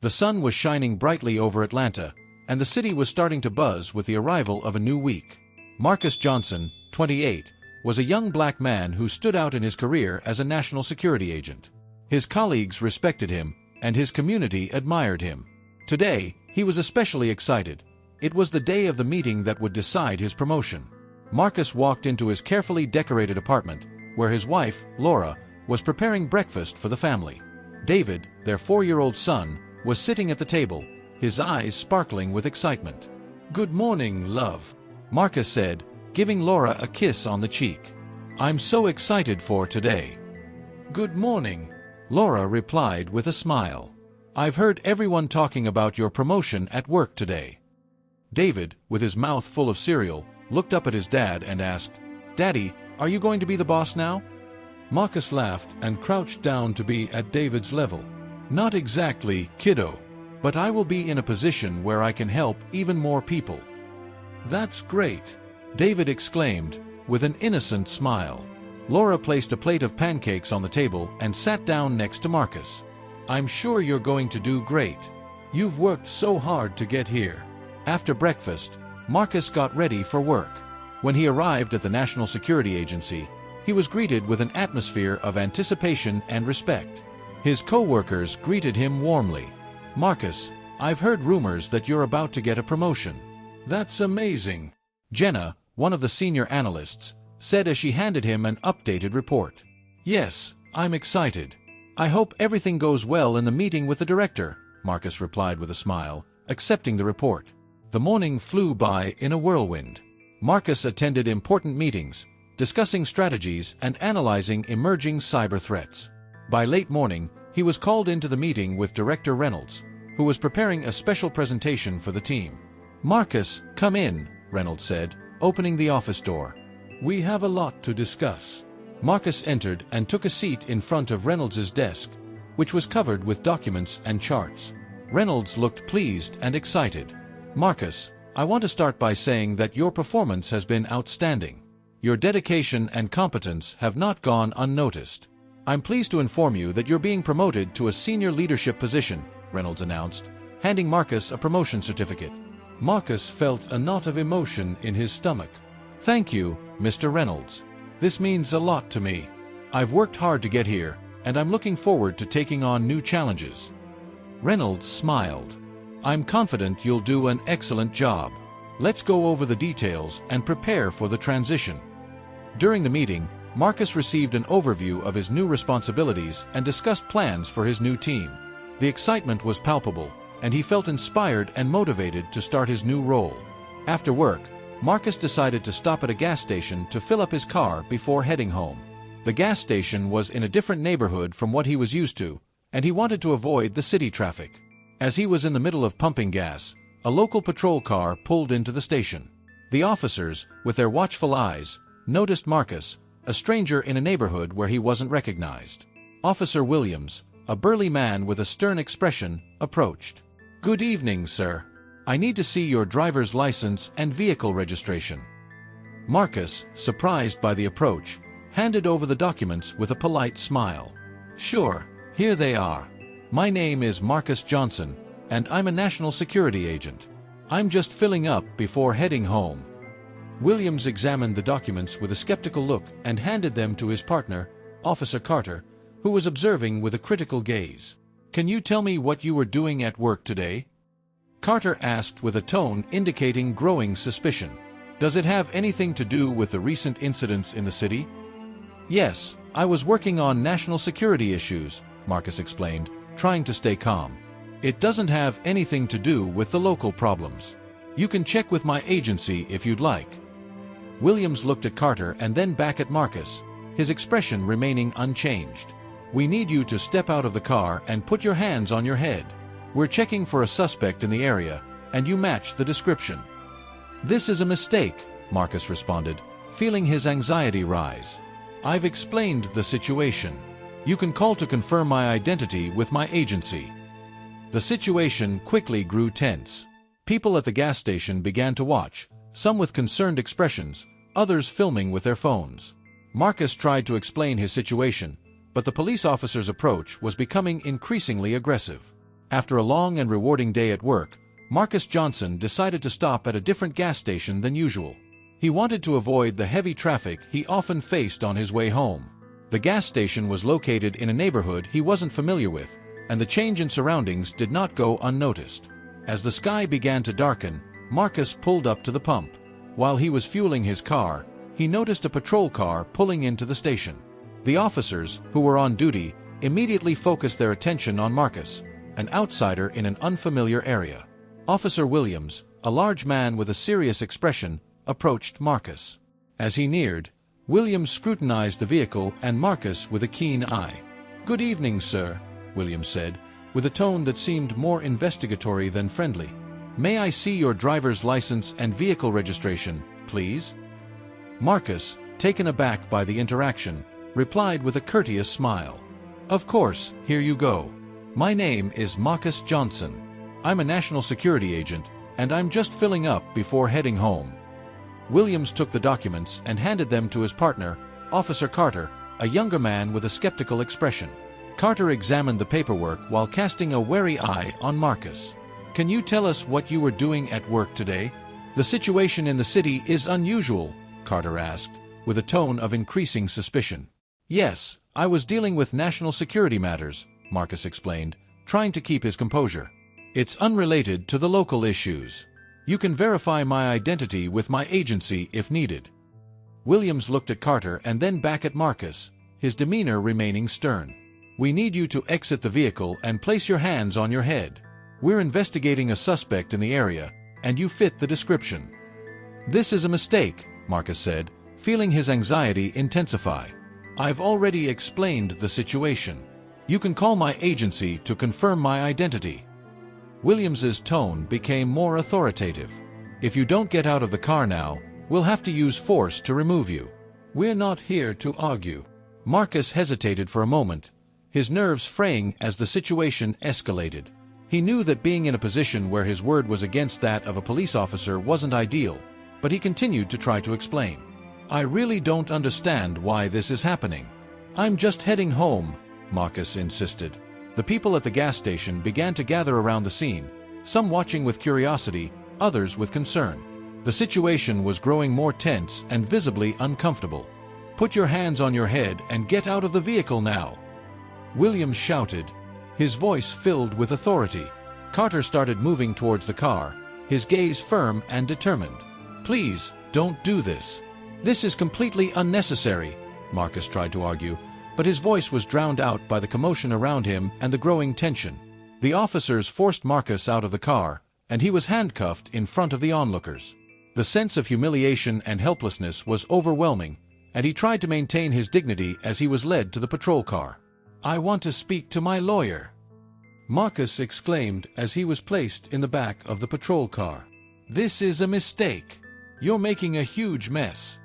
The sun was shining brightly over Atlanta, and the city was starting to buzz with the arrival of a new week. Marcus Johnson, 28, was a young black man who stood out in his career as a national security agent. His colleagues respected him, and his community admired him. Today, he was especially excited. It was the day of the meeting that would decide his promotion. Marcus walked into his carefully decorated apartment, where his wife, Laura, was preparing breakfast for the family. David, their 4-year-old son, was sitting at the table, his eyes sparkling with excitement. "Good morning, love," Marcus said, giving Laura a kiss on the cheek. "I'm so excited for today." "Good morning," Laura replied with a smile. "I've heard everyone talking about your promotion at work today." David, with his mouth full of cereal, looked up at his dad and asked, "Daddy, are you going to be the boss now?" Marcus laughed and crouched down to be at David's level. "Not exactly, kiddo, but I will be in a position where I can help even more people." "That's great," David exclaimed, with an innocent smile. Laura placed a plate of pancakes on the table and sat down next to Marcus. "I'm sure you're going to do great. You've worked so hard to get here." After breakfast, Marcus got ready for work. When he arrived at the National Security Agency, he was greeted with an atmosphere of anticipation and respect. His co-workers greeted him warmly. "Marcus, I've heard rumors that you're about to get a promotion." "That's amazing," Jenna, one of the senior analysts, said as she handed him an updated report. "Yes, I'm excited. I hope everything goes well in the meeting with the director," Marcus replied with a smile, accepting the report. The morning flew by in a whirlwind. Marcus attended important meetings, discussing strategies and analyzing emerging cyber threats. By late morning, he was called into the meeting with Director Reynolds, who was preparing a special presentation for the team. "Marcus, come in," Reynolds said, opening the office door. "We have a lot to discuss." Marcus entered and took a seat in front of Reynolds' desk, which was covered with documents and charts. Reynolds looked pleased and excited. "Marcus, I want to start by saying that your performance has been outstanding. Your dedication and competence have not gone unnoticed. I'm pleased to inform you that you're being promoted to a senior leadership position," Reynolds announced, handing Marcus a promotion certificate. Marcus felt a knot of emotion in his stomach. "Thank you, Mr. Reynolds. This means a lot to me. I've worked hard to get here, and I'm looking forward to taking on new challenges." Reynolds smiled. "I'm confident you'll do an excellent job. Let's go over the details and prepare for the transition." During the meeting, Marcus received an overview of his new responsibilities and discussed plans for his new team. The excitement was palpable, and he felt inspired and motivated to start his new role. After work, Marcus decided to stop at a gas station to fill up his car before heading home. The gas station was in a different neighborhood from what he was used to, and he wanted to avoid the city traffic. As he was in the middle of pumping gas, a local patrol car pulled into the station. The officers, with their watchful eyes, noticed Marcus, a stranger in a neighborhood where he wasn't recognized. Officer Williams, a burly man with a stern expression, approached. "Good evening, sir. I need to see your driver's license and vehicle registration." Marcus, surprised by the approach, handed over the documents with a polite smile. "Sure, here they are. My name is Marcus Johnson, and I'm a national security agent. I'm just filling up before heading home." Williams examined the documents with a skeptical look and handed them to his partner, Officer Carter, who was observing with a critical gaze. "Can you tell me what you were doing at work today?" Carter asked with a tone indicating growing suspicion. "Does it have anything to do with the recent incidents in the city?" "Yes, I was working on national security issues," Marcus explained, trying to stay calm. "It doesn't have anything to do with the local problems. You can check with my agency if you'd like." Williams looked at Carter and then back at Marcus, his expression remaining unchanged. "We need you to step out of the car and put your hands on your head. We're checking for a suspect in the area, and you match the description." "This is a mistake," Marcus responded, feeling his anxiety rise. "I've explained the situation. You can call to confirm my identity with my agency." The situation quickly grew tense. People at the gas station began to watch, some with concerned expressions, others filming with their phones. Marcus tried to explain his situation, but the police officer's approach was becoming increasingly aggressive. After a long and rewarding day at work, Marcus Johnson decided to stop at a different gas station than usual. He wanted to avoid the heavy traffic he often faced on his way home. The gas station was located in a neighborhood he wasn't familiar with, and the change in surroundings did not go unnoticed. As the sky began to darken, Marcus pulled up to the pump. While he was fueling his car, he noticed a patrol car pulling into the station. The officers, who were on duty, immediately focused their attention on Marcus, an outsider in an unfamiliar area. Officer Williams, a large man with a serious expression, approached Marcus. As he neared, Williams scrutinized the vehicle and Marcus with a keen eye. "Good evening, sir," Williams said, with a tone that seemed more investigatory than friendly. "May I see your driver's license and vehicle registration, please?" Marcus, taken aback by the interaction, replied with a courteous smile. "Of course, here you go. My name is Marcus Johnson. I'm a national security agent, and I'm just filling up before heading home." Williams took the documents and handed them to his partner, Officer Carter, a younger man with a skeptical expression. Carter examined the paperwork while casting a wary eye on Marcus. "Can you tell us what you were doing at work today? The situation in the city is unusual," Carter asked, with a tone of increasing suspicion. "Yes, I was dealing with national security matters," Marcus explained, trying to keep his composure. "It's unrelated to the local issues. You can verify my identity with my agency if needed." Williams looked at Carter and then back at Marcus, his demeanor remaining stern. "We need you to exit the vehicle and place your hands on your head. We're investigating a suspect in the area, and you fit the description." "This is a mistake," Marcus said, feeling his anxiety intensify. "I've already explained the situation. You can call my agency to confirm my identity." Williams's tone became more authoritative. "If you don't get out of the car now, we'll have to use force to remove you. We're not here to argue." Marcus hesitated for a moment, his nerves fraying as the situation escalated. He knew that being in a position where his word was against that of a police officer wasn't ideal, but he continued to try to explain. "I really don't understand why this is happening. I'm just heading home," Marcus insisted. The people at the gas station began to gather around the scene, some watching with curiosity, others with concern. The situation was growing more tense and visibly uncomfortable. "Put your hands on your head and get out of the vehicle now," Williams shouted, his voice filled with authority. Carter started moving towards the car, his gaze firm and determined. "Please, don't do this. This is completely unnecessary," Marcus tried to argue, but his voice was drowned out by the commotion around him and the growing tension. The officers forced Marcus out of the car, and he was handcuffed in front of the onlookers. The sense of humiliation and helplessness was overwhelming, and he tried to maintain his dignity as he was led to the patrol car. "I want to speak to my lawyer," Marcus exclaimed as he was placed in the back of the patrol car. "This is a mistake. You're making a huge mess."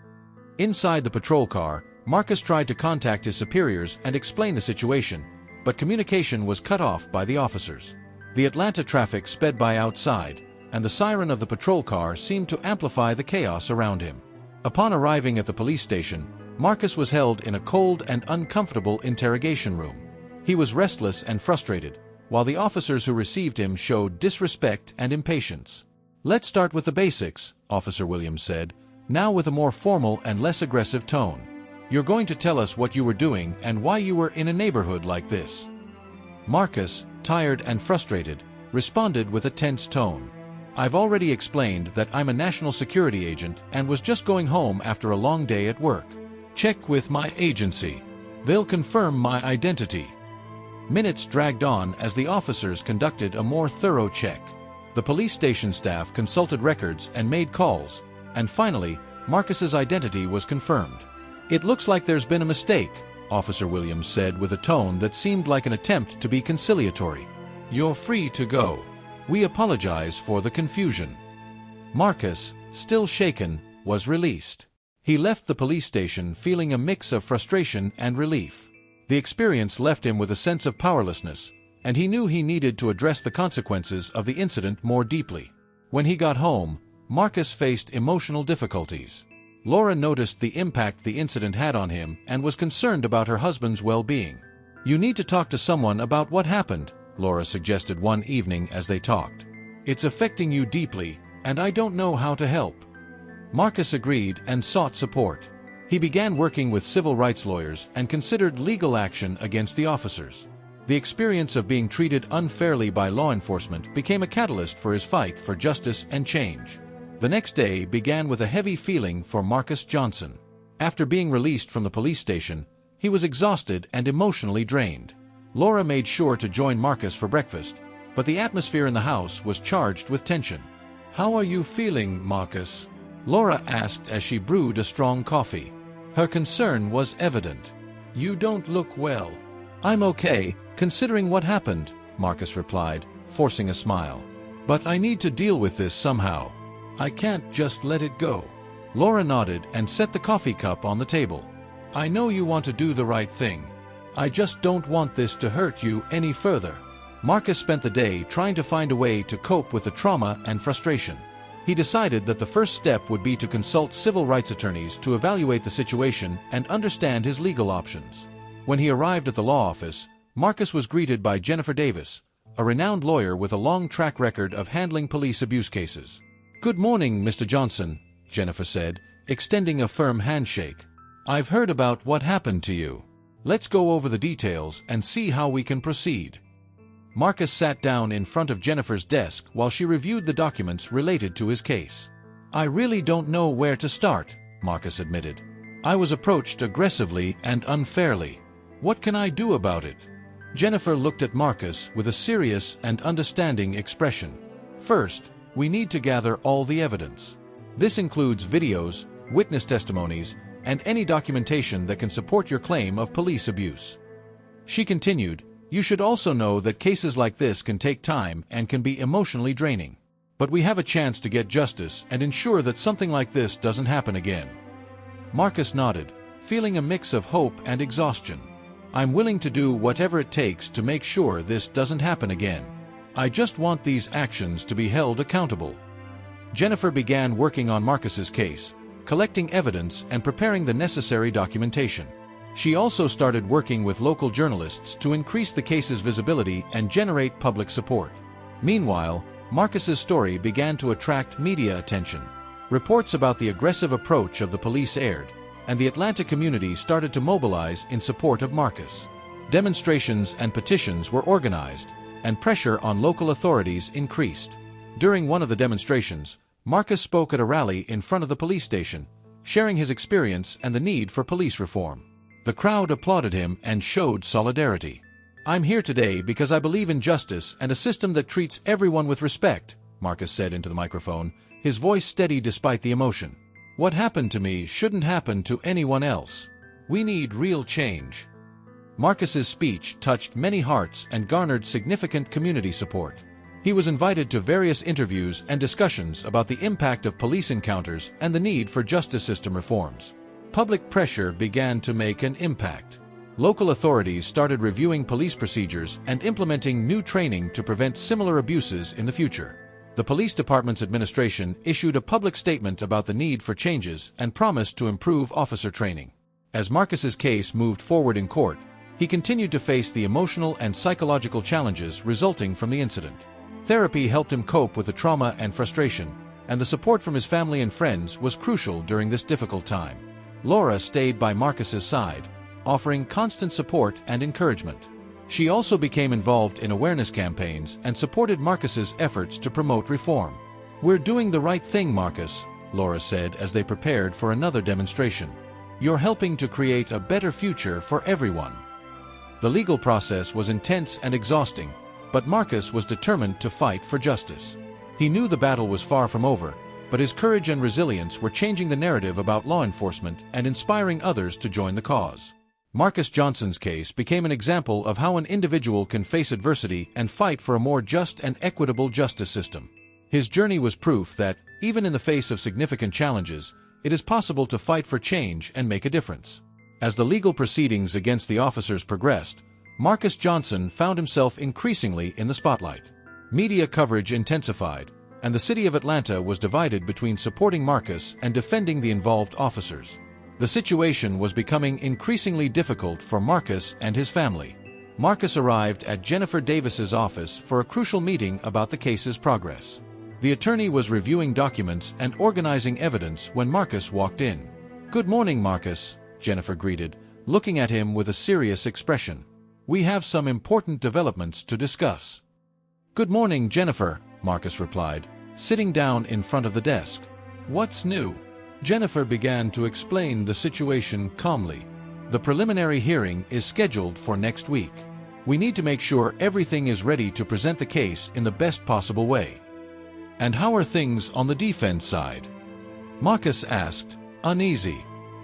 Inside the patrol car, Marcus tried to contact his superiors and explain the situation, but communication was cut off by the officers. The Atlanta traffic sped by outside, and the siren of the patrol car seemed to amplify the chaos around him. Upon arriving at the police station, Marcus was held in a cold and uncomfortable interrogation room. He was restless and frustrated, while the officers who received him showed disrespect and impatience. "Let's start with the basics," Officer Williams said, now with a more formal and less aggressive tone. "You're going to tell us what you were doing and why you were in a neighborhood like this." Marcus, tired and frustrated, responded with a tense tone. "I've already explained that I'm a national security agent and was just going home after a long day at work. Check with my agency. They'll confirm my identity." Minutes dragged on as the officers conducted a more thorough check. The police station staff consulted records and made calls, and finally, Marcus's identity was confirmed. "It looks like there's been a mistake," Officer Williams said with a tone that seemed like an attempt to be conciliatory. "You're free to go. We apologize for the confusion." Marcus, still shaken, was released. He left the police station feeling a mix of frustration and relief. The experience left him with a sense of powerlessness, and he knew he needed to address the consequences of the incident more deeply. When he got home, Marcus faced emotional difficulties. Laura noticed the impact the incident had on him and was concerned about her husband's well-being. "You need to talk to someone about what happened," Laura suggested one evening as they talked. "It's affecting you deeply, and I don't know how to help." Marcus agreed and sought support. He began working with civil rights lawyers and considered legal action against the officers. The experience of being treated unfairly by law enforcement became a catalyst for his fight for justice and change. The next day began with a heavy feeling for Marcus Johnson. After being released from the police station, he was exhausted and emotionally drained. Laura made sure to join Marcus for breakfast, but the atmosphere in the house was charged with tension. "How are you feeling, Marcus?" Laura asked as she brewed a strong coffee. Her concern was evident. "You don't look well." "I'm okay, considering what happened," Marcus replied, forcing a smile. "But I need to deal with this somehow. I can't just let it go." Laura nodded and set the coffee cup on the table. "I know you want to do the right thing. I just don't want this to hurt you any further." Marcus spent the day trying to find a way to cope with the trauma and frustration. He decided that the first step would be to consult civil rights attorneys to evaluate the situation and understand his legal options. When he arrived at the law office, Marcus was greeted by Jennifer Davis, a renowned lawyer with a long track record of handling police abuse cases. "Good morning, Mr. Johnson," Jennifer said, extending a firm handshake. "I've heard about what happened to you. Let's go over the details and see how we can proceed." Marcus sat down in front of Jennifer's desk while she reviewed the documents related to his case. "I really don't know where to start," Marcus admitted. "I was approached aggressively and unfairly. What can I do about it?" Jennifer looked at Marcus with a serious and understanding expression. "First, we need to gather all the evidence. This includes videos, witness testimonies, and any documentation that can support your claim of police abuse." She continued, "You should also know that cases like this can take time and can be emotionally draining. But we have a chance to get justice and ensure that something like this doesn't happen again." Marcus nodded, feeling a mix of hope and exhaustion. "I'm willing to do whatever it takes to make sure this doesn't happen again. I just want these actions to be held accountable." Jennifer began working on Marcus's case, collecting evidence and preparing the necessary documentation. She also started working with local journalists to increase the case's visibility and generate public support. Meanwhile, Marcus's story began to attract media attention. Reports about the aggressive approach of the police aired, and the Atlanta community started to mobilize in support of Marcus. Demonstrations and petitions were organized, and pressure on local authorities increased. During one of the demonstrations, Marcus spoke at a rally in front of the police station, sharing his experience and the need for police reform. The crowd applauded him and showed solidarity. "I'm here today because I believe in justice and a system that treats everyone with respect," Marcus said into the microphone, his voice steady despite the emotion. "What happened to me shouldn't happen to anyone else. We need real change." Marcus's speech touched many hearts and garnered significant community support. He was invited to various interviews and discussions about the impact of police encounters and the need for justice system reforms. Public pressure began to make an impact. Local authorities started reviewing police procedures and implementing new training to prevent similar abuses in the future. The police department's administration issued a public statement about the need for changes and promised to improve officer training. As Marcus's case moved forward in court, he continued to face the emotional and psychological challenges resulting from the incident. Therapy helped him cope with the trauma and frustration, and the support from his family and friends was crucial during this difficult time. Laura stayed by Marcus's side, offering constant support and encouragement. She also became involved in awareness campaigns and supported Marcus's efforts to promote reform. "We're doing the right thing, Marcus," Laura said as they prepared for another demonstration. "You're helping to create a better future for everyone." The legal process was intense and exhausting, but Marcus was determined to fight for justice. He knew the battle was far from over, but his courage and resilience were changing the narrative about law enforcement and inspiring others to join the cause. Marcus Johnson's case became an example of how an individual can face adversity and fight for a more just and equitable justice system. His journey was proof that, even in the face of significant challenges, it is possible to fight for change and make a difference. As the legal proceedings against the officers progressed, Marcus Johnson found himself increasingly in the spotlight. Media coverage intensified, and the city of Atlanta was divided between supporting Marcus and defending the involved officers. The situation was becoming increasingly difficult for Marcus and his family. Marcus arrived at Jennifer Davis's office for a crucial meeting about the case's progress. The attorney was reviewing documents and organizing evidence when Marcus walked in. "Good morning, Marcus," Jennifer greeted, looking at him with a serious expression. "We have some important developments to discuss." "Good morning, Jennifer," Marcus replied, sitting down in front of the desk. "What's new?" Jennifer began to explain the situation calmly. "The preliminary hearing is scheduled for next week. We need to make sure everything is ready to present the case in the best possible way." "And how are things on the defense side?" Marcus asked, uneasy.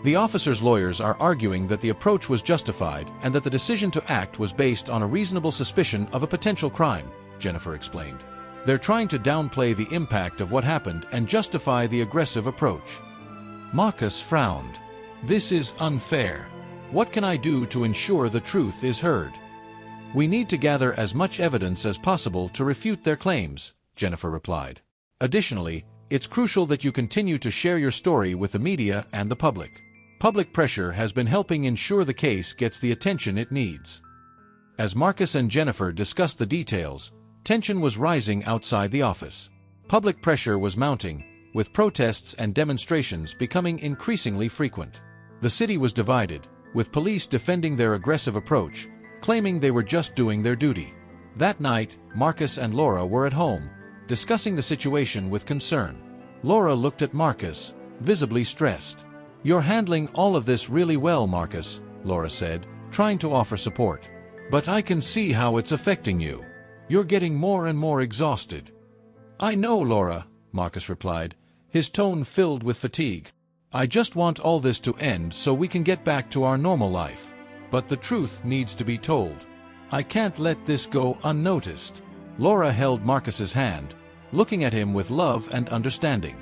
"The officers' lawyers are arguing that the approach was justified and that the decision to act was based on a reasonable suspicion of a potential crime," Jennifer explained. "They're trying to downplay the impact of what happened and justify the aggressive approach." Marcus frowned. "This is unfair. What can I do to ensure the truth is heard?" "We need to gather as much evidence as possible to refute their claims," Jennifer replied. "Additionally, it's crucial that you continue to share your story with the media and the public. Public pressure has been helping ensure the case gets the attention it needs." As Marcus and Jennifer discussed the details, tension was rising outside the office. Public pressure was mounting, with protests and demonstrations becoming increasingly frequent. The city was divided, with police defending their aggressive approach, claiming they were just doing their duty. That night, Marcus and Laura were at home, discussing the situation with concern. Laura looked at Marcus, visibly stressed. "You're handling all of this really well, Marcus," Laura said, trying to offer support. "But I can see how it's affecting you. You're getting more and more exhausted." "I know, Laura," Marcus replied, his tone filled with fatigue. "I just want all this to end so we can get back to our normal life. But the truth needs to be told. I can't let this go unnoticed." Laura held Marcus's hand, looking at him with love and understanding.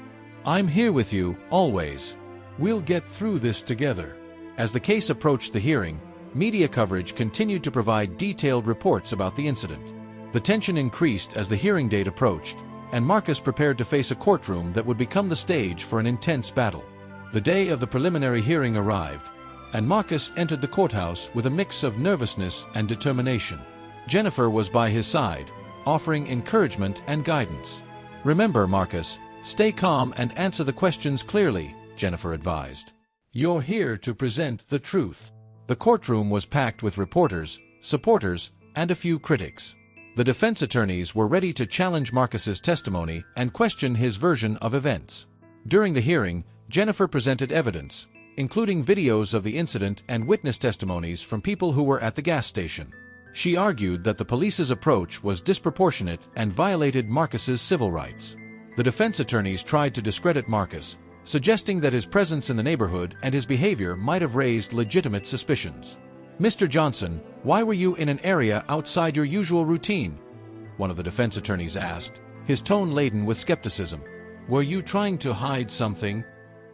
"I'm here with you, always. We'll get through this together." As the case approached the hearing, media coverage continued to provide detailed reports about the incident. The tension increased as the hearing date approached, and Marcus prepared to face a courtroom that would become the stage for an intense battle. The day of the preliminary hearing arrived, and Marcus entered the courthouse with a mix of nervousness and determination. Jennifer was by his side, offering encouragement and guidance. "Remember, Marcus, stay calm and answer the questions clearly," Jennifer advised. "You're here to present the truth." The courtroom was packed with reporters, supporters, and a few critics. The defense attorneys were ready to challenge Marcus's testimony and question his version of events. During the hearing, Jennifer presented evidence, including videos of the incident and witness testimonies from people who were at the gas station. She argued that the police's approach was disproportionate and violated Marcus's civil rights. The defense attorneys tried to discredit Marcus, suggesting that his presence in the neighborhood and his behavior might have raised legitimate suspicions. "Mr. Johnson, why were you in an area outside your usual routine?" one of the defense attorneys asked, his tone laden with skepticism. "Were you trying to hide something?"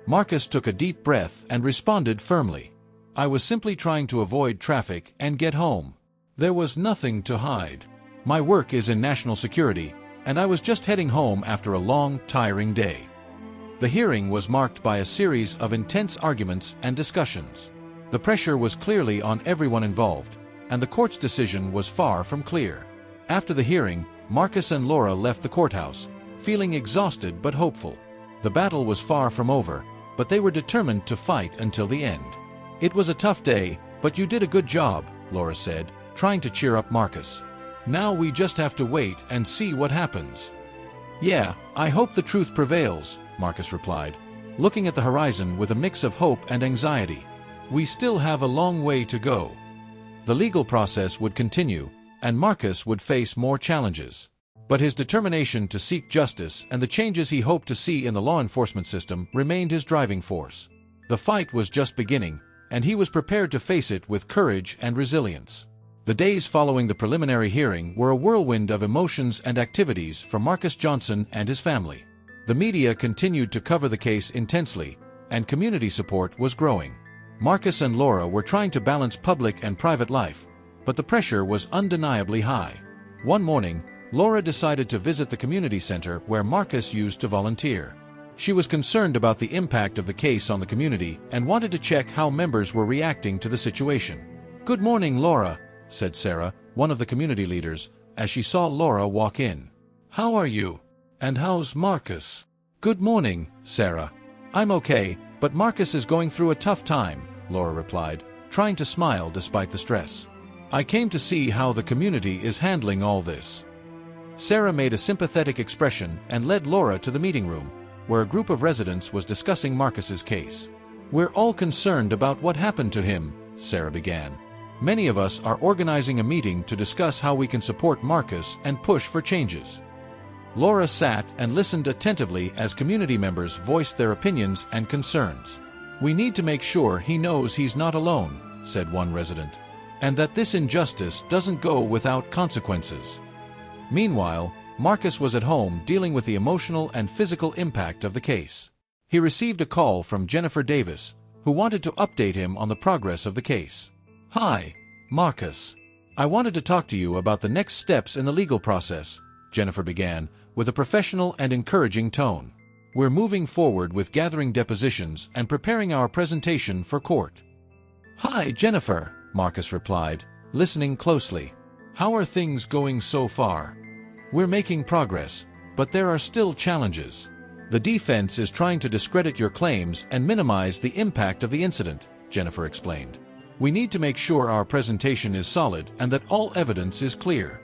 Marcus took a deep breath and responded firmly. "I was simply trying to avoid traffic and get home. There was nothing to hide. My work is in national security, and I was just heading home after a long, tiring day." The hearing was marked by a series of intense arguments and discussions. The pressure was clearly on everyone involved, and the court's decision was far from clear. After the hearing, Marcus and Laura left the courthouse, feeling exhausted but hopeful. The battle was far from over, but they were determined to fight until the end. "It was a tough day, but you did a good job," Laura said, trying to cheer up Marcus. "Now we just have to wait and see what happens." "Yeah, I hope the truth prevails," Marcus replied, looking at the horizon with a mix of hope and anxiety. "We still have a long way to go." The legal process would continue, and Marcus would face more challenges. But his determination to seek justice and the changes he hoped to see in the law enforcement system remained his driving force. The fight was just beginning, and he was prepared to face it with courage and resilience. The days following the preliminary hearing were a whirlwind of emotions and activities for Marcus Johnson and his family. The media continued to cover the case intensely, and community support was growing. Marcus and Laura were trying to balance public and private life, but the pressure was undeniably high. One morning, Laura decided to visit the community center where Marcus used to volunteer. She was concerned about the impact of the case on the community and wanted to check how members were reacting to the situation. "Good morning, Laura," said Sarah, one of the community leaders, as she saw Laura walk in. "How are you? And how's Marcus?" "Good morning, Sarah. I'm okay, but Marcus is going through a tough time," Laura replied, trying to smile despite the stress. "I came to see how the community is handling all this." Sarah made a sympathetic expression and led Laura to the meeting room, where a group of residents was discussing Marcus's case. "We're all concerned about what happened to him," Sarah began. "Many of us are organizing a meeting to discuss how we can support Marcus and push for changes." Laura sat and listened attentively as community members voiced their opinions and concerns. "We need to make sure he knows he's not alone," said one resident, "and that this injustice doesn't go without consequences." Meanwhile, Marcus was at home dealing with the emotional and physical impact of the case. He received a call from Jennifer Davis, who wanted to update him on the progress of the case. "Hi, Marcus. I wanted to talk to you about the next steps in the legal process," Jennifer began, with a professional and encouraging tone. "We're moving forward with gathering depositions and preparing our presentation for court." "Hi, Jennifer," Marcus replied, listening closely. "How are things going so far?" "We're making progress, but there are still challenges. The defense is trying to discredit your claims and minimize the impact of the incident," Jennifer explained. "We need to make sure our presentation is solid and that all evidence is clear."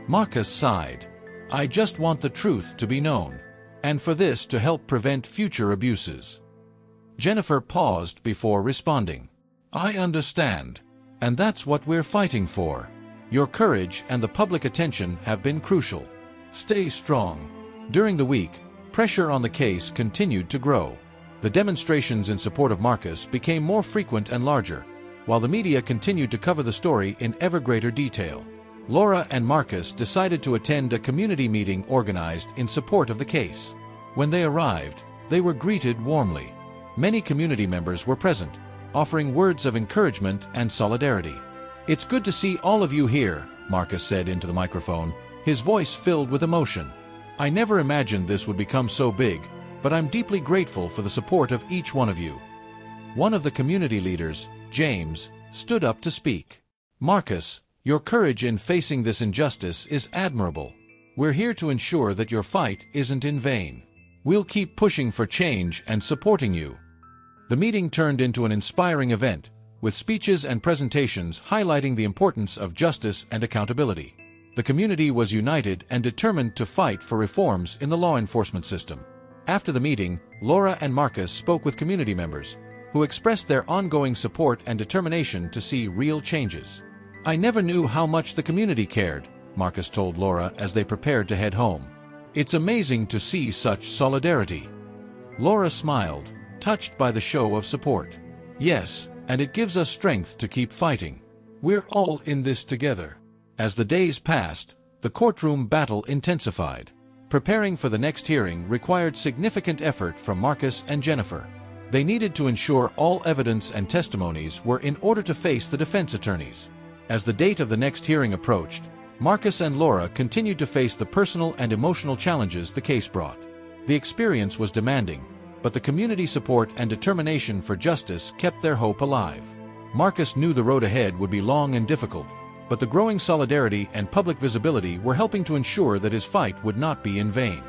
Marcus sighed. "I just want the truth to be known, and for this to help prevent future abuses." Jennifer paused before responding. "I understand, and that's what we're fighting for. Your courage and the public attention have been crucial. Stay strong." During the week, pressure on the case continued to grow. The demonstrations in support of Marcus became more frequent and larger, while the media continued to cover the story in ever greater detail. Laura and Marcus decided to attend a community meeting organized in support of the case. When they arrived, they were greeted warmly. Many community members were present, offering words of encouragement and solidarity. "It's good to see all of you here," Marcus said into the microphone, his voice filled with emotion. "I never imagined this would become so big, but I'm deeply grateful for the support of each one of you." One of the community leaders, James, stood up to speak. "Marcus, your courage in facing this injustice is admirable. We're here to ensure that your fight isn't in vain. We'll keep pushing for change and supporting you." The meeting turned into an inspiring event, with speeches and presentations highlighting the importance of justice and accountability. The community was united and determined to fight for reforms in the law enforcement system. After the meeting, Laura and Marcus spoke with community members, who expressed their ongoing support and determination to see real changes. "I never knew how much the community cared," Marcus told Laura as they prepared to head home. "It's amazing to see such solidarity." Laura smiled, touched by the show of support. "Yes, and it gives us strength to keep fighting. We're all in this together." As the days passed, the courtroom battle intensified. Preparing for the next hearing required significant effort from Marcus and Jennifer. They needed to ensure all evidence and testimonies were in order to face the defense attorneys. As the date of the next hearing approached, Marcus and Laura continued to face the personal and emotional challenges the case brought. The experience was demanding, but the community support and determination for justice kept their hope alive. Marcus knew the road ahead would be long and difficult, but the growing solidarity and public visibility were helping to ensure that his fight would not be in vain.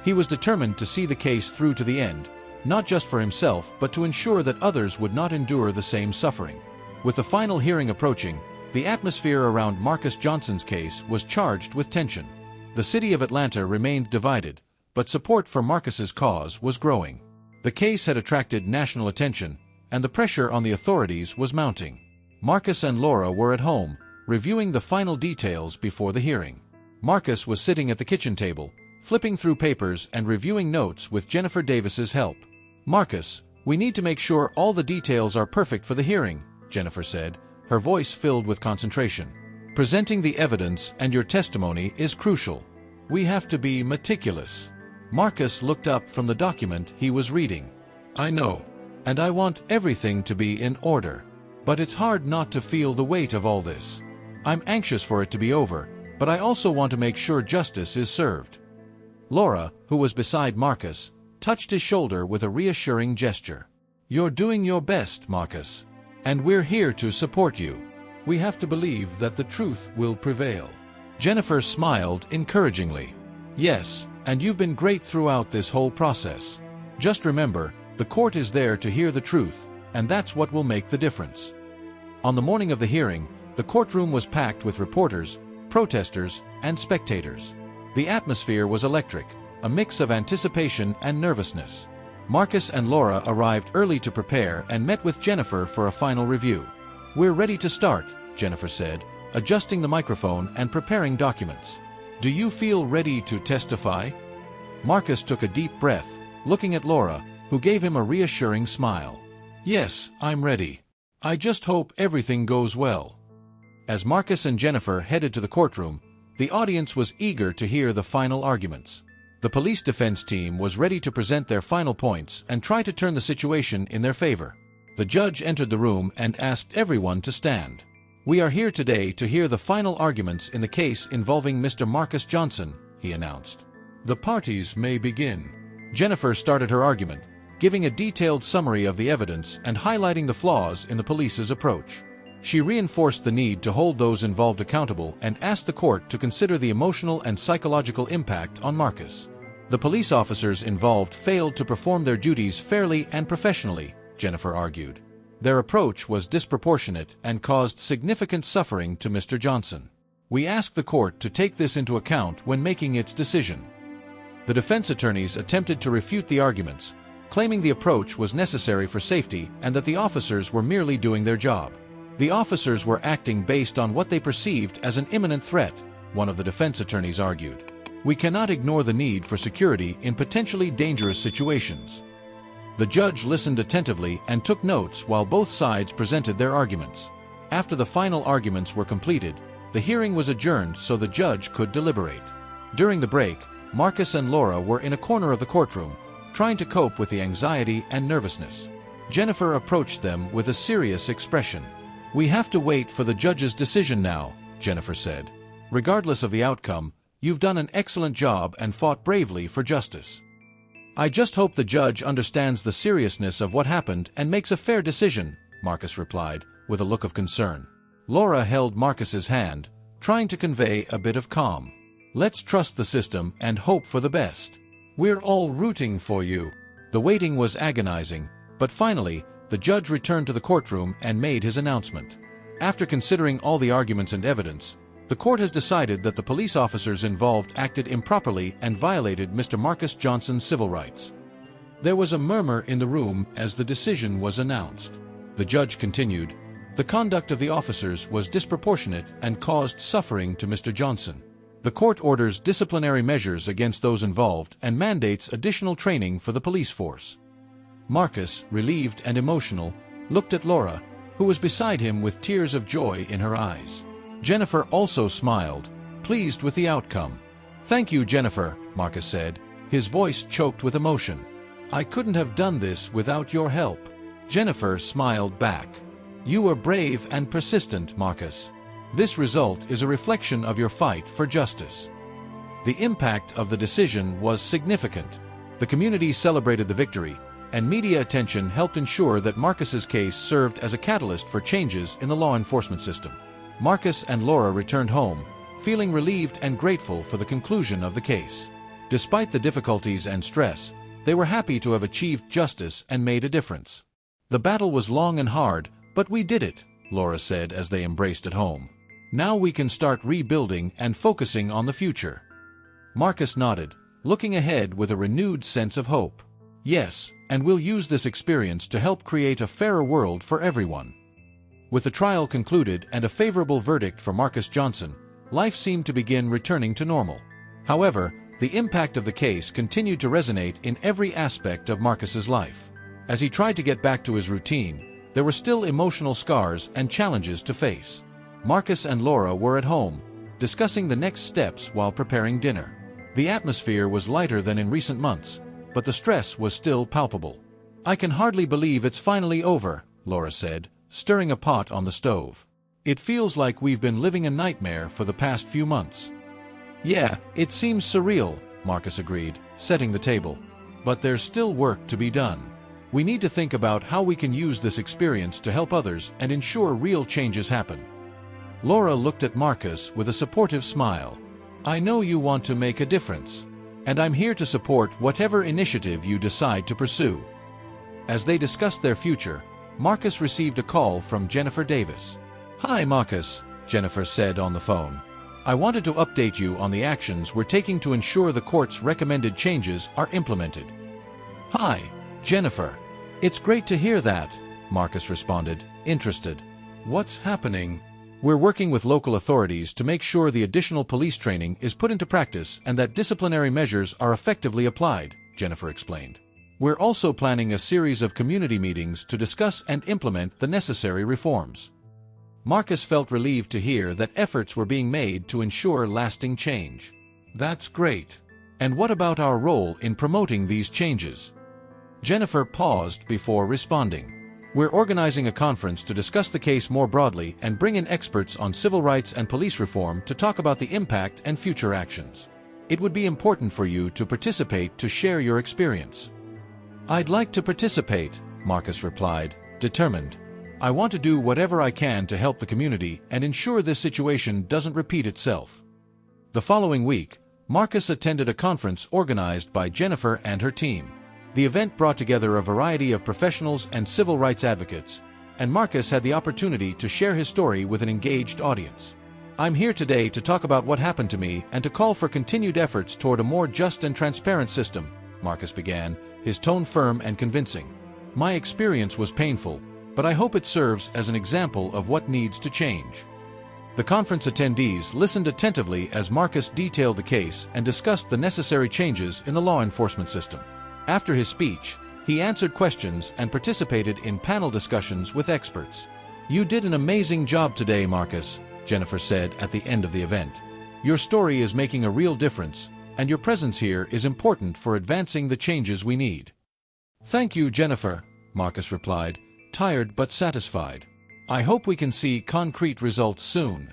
He was determined to see the case through to the end, not just for himself but to ensure that others would not endure the same suffering. With the final hearing approaching, the atmosphere around Marcus Johnson's case was charged with tension. The city of Atlanta remained divided, but support for Marcus's cause was growing. The case had attracted national attention, and the pressure on the authorities was mounting. Marcus and Laura were at home, reviewing the final details before the hearing. Marcus was sitting at the kitchen table, flipping through papers and reviewing notes with Jennifer Davis's help. "Marcus, we need to make sure all the details are perfect for the hearing," Jennifer said, her voice filled with concentration. "Presenting the evidence and your testimony is crucial. We have to be meticulous." Marcus looked up from the document he was reading. "I know, and I want everything to be in order. But it's hard not to feel the weight of all this. I'm anxious for it to be over, but I also want to make sure justice is served." Laura, who was beside Marcus, touched his shoulder with a reassuring gesture. "You're doing your best, Marcus, and we're here to support you." We have to believe that the truth will prevail. Jennifer smiled encouragingly. Yes, and you've been great throughout this whole process. Just remember, the court is there to hear the truth, and that's what will make the difference. On the morning of the hearing, the courtroom was packed with reporters, protesters, and spectators. The atmosphere was electric, a mix of anticipation and nervousness. Marcus and Laura arrived early to prepare and met with Jennifer for a final review. "We're ready to start," Jennifer said, adjusting the microphone and preparing documents. "Do you feel ready to testify?" Marcus took a deep breath, looking at Laura, who gave him a reassuring smile. "Yes, I'm ready. I just hope everything goes well." As Marcus and Jennifer headed to the courtroom, the audience was eager to hear the final arguments. The police defense team was ready to present their final points and try to turn the situation in their favor. The judge entered the room and asked everyone to stand. "We are here today to hear the final arguments in the case involving Mr. Marcus Johnson," he announced. "The parties may begin." Jennifer started her argument, giving a detailed summary of the evidence and highlighting the flaws in the police's approach. She reinforced the need to hold those involved accountable and asked the court to consider the emotional and psychological impact on Marcus. The police officers involved failed to perform their duties fairly and professionally, Jennifer argued. Their approach was disproportionate and caused significant suffering to Mr. Johnson. "We ask the court to take this into account when making its decision." The defense attorneys attempted to refute the arguments, claiming the approach was necessary for safety and that the officers were merely doing their job. The officers were acting based on what they perceived as an imminent threat, one of the defense attorneys argued. "We cannot ignore the need for security in potentially dangerous situations." The judge listened attentively and took notes while both sides presented their arguments. After the final arguments were completed, the hearing was adjourned so the judge could deliberate. During the break, Marcus and Laura were in a corner of the courtroom, trying to cope with the anxiety and nervousness. Jennifer approached them with a serious expression. "We have to wait for the judge's decision now," Jennifer said. "Regardless of the outcome, you've done an excellent job and fought bravely for justice. I just hope the judge understands the seriousness of what happened and makes a fair decision," Marcus replied, with a look of concern. Laura held Marcus's hand, trying to convey a bit of calm. "Let's trust the system and hope for the best. We're all rooting for you." The waiting was agonizing, but finally, the judge returned to the courtroom and made his announcement. After considering all the arguments and evidence, the court has decided that the police officers involved acted improperly and violated Mr. Marcus Johnson's civil rights. There was a murmur in the room as the decision was announced. The judge continued, "The conduct of the officers was disproportionate and caused suffering to Mr. Johnson. The court orders disciplinary measures against those involved and mandates additional training for the police force." Marcus, relieved and emotional, looked at Laura, who was beside him with tears of joy in her eyes. Jennifer also smiled, pleased with the outcome. "Thank you, Jennifer," Marcus said, his voice choked with emotion. "I couldn't have done this without your help." Jennifer smiled back. "You were brave and persistent, Marcus. This result is a reflection of your fight for justice." The impact of the decision was significant. The community celebrated the victory, and media attention helped ensure that Marcus's case served as a catalyst for changes in the law enforcement system. Marcus and Laura returned home, feeling relieved and grateful for the conclusion of the case. Despite the difficulties and stress, they were happy to have achieved justice and made a difference. "The battle was long and hard, but we did it," Laura said as they embraced at home. "Now we can start rebuilding and focusing on the future." Marcus nodded, looking ahead with a renewed sense of hope. "Yes, and we'll use this experience to help create a fairer world for everyone." With the trial concluded and a favorable verdict for Marcus Johnson, life seemed to begin returning to normal. However, the impact of the case continued to resonate in every aspect of Marcus's life. As he tried to get back to his routine, there were still emotional scars and challenges to face. Marcus and Laura were at home, discussing the next steps while preparing dinner. The atmosphere was lighter than in recent months, but the stress was still palpable. "I can hardly believe it's finally over," Laura said, stirring a pot on the stove. "It feels like we've been living a nightmare for the past few months." "Yeah, it seems surreal," Marcus agreed, setting the table. "But there's still work to be done. We need to think about how we can use this experience to help others and ensure real changes happen." Laura looked at Marcus with a supportive smile. I know you want to make a difference, and I'm here to support whatever initiative you decide to pursue. As they discussed their future, Marcus received a call from Jennifer Davis. Hi Marcus, Jennifer said on the phone. I wanted to update you on the actions we're taking to ensure the court's recommended changes are implemented. Hi, Jennifer. It's great to hear that, Marcus responded, interested. What's happening? We're working with local authorities to make sure the additional police training is put into practice and that disciplinary measures are effectively applied, Jennifer explained. We're also planning a series of community meetings to discuss and implement the necessary reforms. Marcus felt relieved to hear that efforts were being made to ensure lasting change. That's great. And what about our role in promoting these changes? Jennifer paused before responding. We're organizing a conference to discuss the case more broadly and bring in experts on civil rights and police reform to talk about the impact and future actions. It would be important for you to participate to share your experience. I'd like to participate, Marcus replied, determined. I want to do whatever I can to help the community and ensure this situation doesn't repeat itself. The following week, Marcus attended a conference organized by Jennifer and her team. The event brought together a variety of professionals and civil rights advocates, and Marcus had the opportunity to share his story with an engaged audience. I'm here today to talk about what happened to me and to call for continued efforts toward a more just and transparent system, Marcus began, his tone firm and convincing. My experience was painful, but I hope it serves as an example of what needs to change. The conference attendees listened attentively as Marcus detailed the case and discussed the necessary changes in the law enforcement system. After his speech, he answered questions and participated in panel discussions with experts. You did an amazing job today, Marcus, Jennifer said at the end of the event. Your story is making a real difference, and your presence here is important for advancing the changes we need. Thank you, Jennifer, Marcus replied, tired but satisfied. I hope we can see concrete results soon.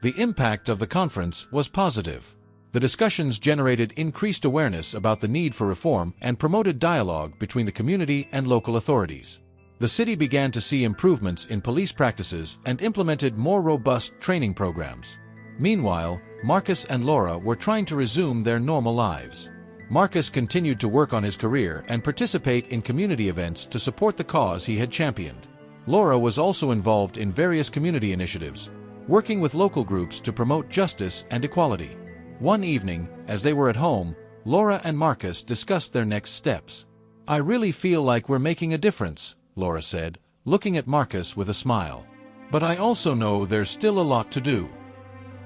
The impact of the conference was positive. The discussions generated increased awareness about the need for reform and promoted dialogue between the community and local authorities. The city began to see improvements in police practices and implemented more robust training programs. Meanwhile, Marcus and Laura were trying to resume their normal lives. Marcus continued to work on his career and participate in community events to support the cause he had championed. Laura was also involved in various community initiatives, working with local groups to promote justice and equality. One evening, as they were at home, Laura and Marcus discussed their next steps. I really feel like we're making a difference, Laura said, looking at Marcus with a smile. But I also know there's still a lot to do.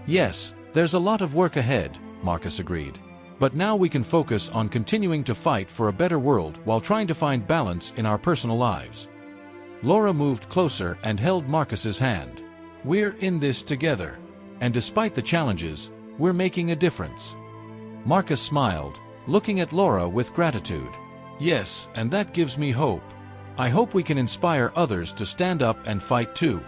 Yes, there's a lot of work ahead, Marcus agreed. But now we can focus on continuing to fight for a better world while trying to find balance in our personal lives. Laura moved closer and held Marcus's hand. We're in this together. And despite the challenges, we're making a difference. Marcus smiled, looking at Laura with gratitude. Yes, and that gives me hope. I hope we can inspire others to stand up and fight too.